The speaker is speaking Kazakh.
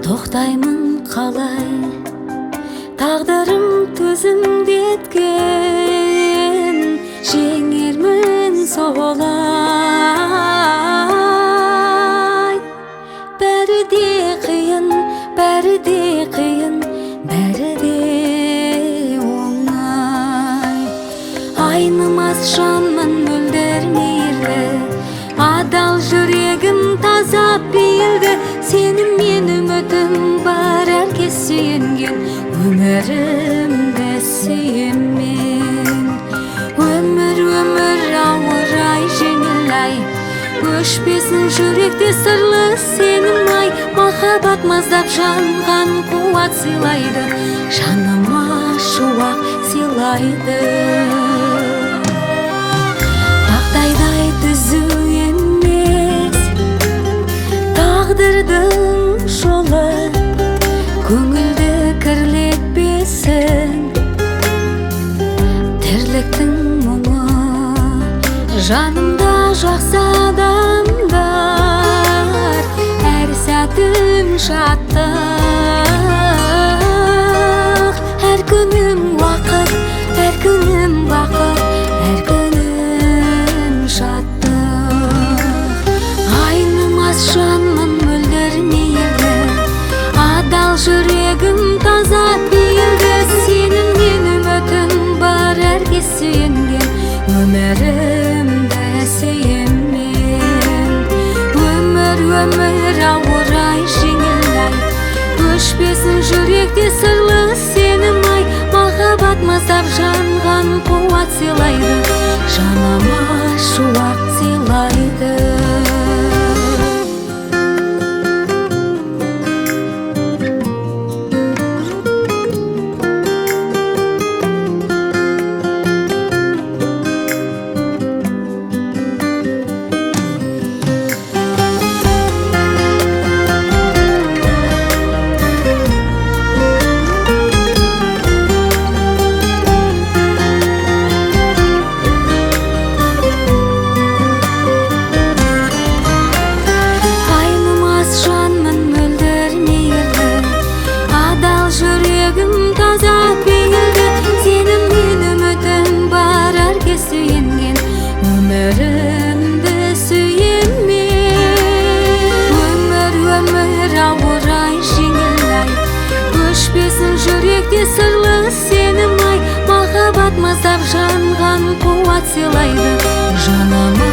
тоқтаймын қалай, тағдырым төзімді еткен, жеңермін солай. Бәрі де қиын, бәрі де қиын, бәрі де оңай. Айнымас жанмын мөлдір мейірлі, адал жүрегім таза пейілді. Сенің мен үмітім бар, әркез сүйенген, өмірімді сүйеммен. Өмір ауыр ай, жеңіл ай, өшпесін жүректе сырлы сенім ай. Махаббат маздап жанған қуат сыйлайды, жаныма шуақ сыйлайды. Тақтайдай түзу емес тағдырдың жолы, көңілді кірлетпесін тірліктің мұңы. Жанымда жақсы адамдар, әр сәтім шаттық. Әр күнім уақыт, әр күнім бақыт, әр күнім шаттық. Айнымас жанмын мөлдір мейірлі, адал жүрегім таза пейілді. Сенің мен үмітім бар, әркез сүйенген, өмірімді сүйеммен. Өмір ауыр ай, жеңіл ай, өшпесін жүректе сырлы сенім ай. Махаббат маздап жанған қуат сыйлайды, жаныма шуақ сыйлайды. Өмірімді сүйеммен. Өмір ауыр ай, жеңіл ай, өшпесін жүректе сырлы сенім ай. Махаббат маздап жанған қуат сыйлайды, жаныма